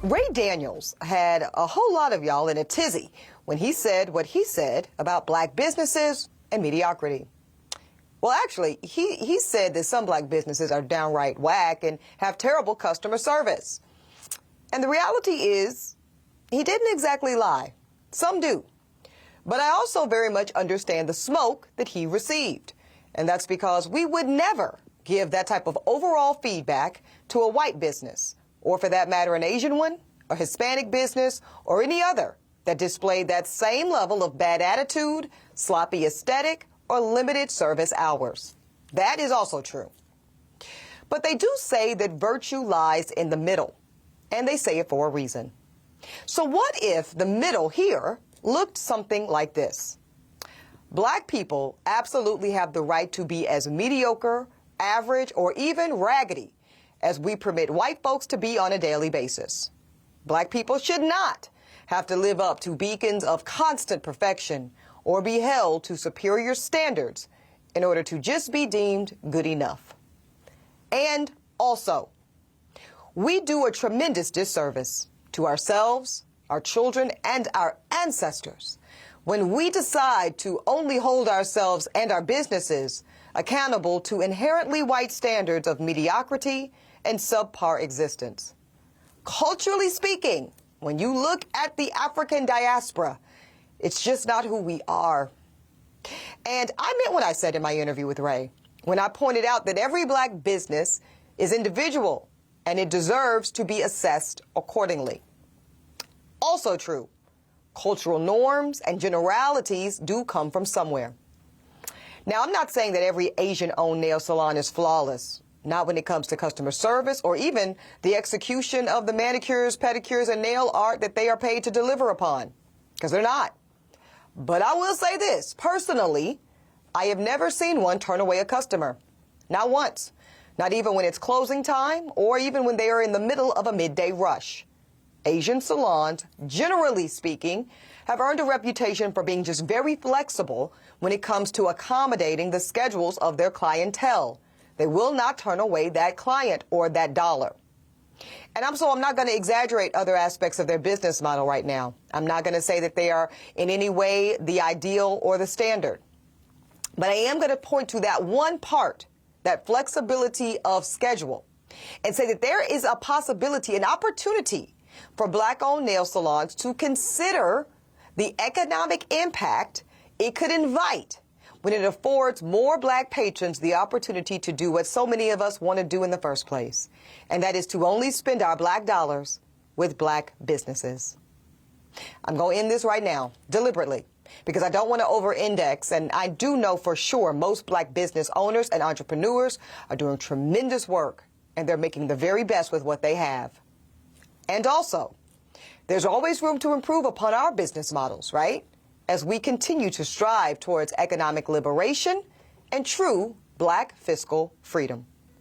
Ray Daniels had a whole lot of y'all in a tizzy when he said what he said about black businesses and mediocrity. Well, actually, he said that some black businesses are downright whack and have terrible customer service. And the reality is, he didn't exactly lie. Some do. But I also very much understand the smoke that he received. And that's because we would never give that type of overall feedback to a white business, or for that matter, an Asian one, a Hispanic business, or any other that displayed that same level of bad attitude, sloppy aesthetic, or limited service hours. That is also true. But they do say that virtue lies in the middle, and they say it for a reason. So what if the middle here looked something like this? Black people absolutely have the right to be as mediocre, average, or even raggedy as we permit white folks to be on a daily basis. Black people should not have to live up to beacons of constant perfection or be held to superior standards in order to just be deemed good enough. And also, we do a tremendous disservice to ourselves, our children, and our ancestors when we decide to only hold ourselves and our businesses accountable to inherently white standards of mediocrity and subpar existence. Culturally speaking, when you look at the African diaspora, it's just not who we are. And I meant what I said in my interview with Ray when I pointed out that every black business is individual and it deserves to be assessed accordingly. Also true, cultural norms and generalities do come from somewhere. Now, I'm not saying that every Asian-owned nail salon is flawless, not when it comes to customer service or even the execution of the manicures, pedicures, and nail art that they are paid to deliver upon, because they're not. But I will say this, personally, I have never seen one turn away a customer. Not once. Not even when it's closing time or even when they are in the middle of a midday rush. Asian salons, generally speaking, have earned a reputation for being just very flexible when it comes to accommodating the schedules of their clientele. They will not turn away that client or that dollar. And I'm not going to exaggerate other aspects of their business model right now. I'm not going to say that they are in any way the ideal or the standard. But I am going to point to that one part, that flexibility of schedule, and say that there is a possibility, an opportunity for black-owned nail salons to consider the economic impact it could invite when it affords more black patrons the opportunity to do what so many of us want to do in the first place, and that is to only spend our black dollars with black businesses. I'm going to end this right now, deliberately, because I don't want to over-index, and I do know for sure most black business owners and entrepreneurs are doing tremendous work, and they're making the very best with what they have. And also, there's always room to improve upon our business models, right? As we continue to strive towards economic liberation and true black fiscal freedom.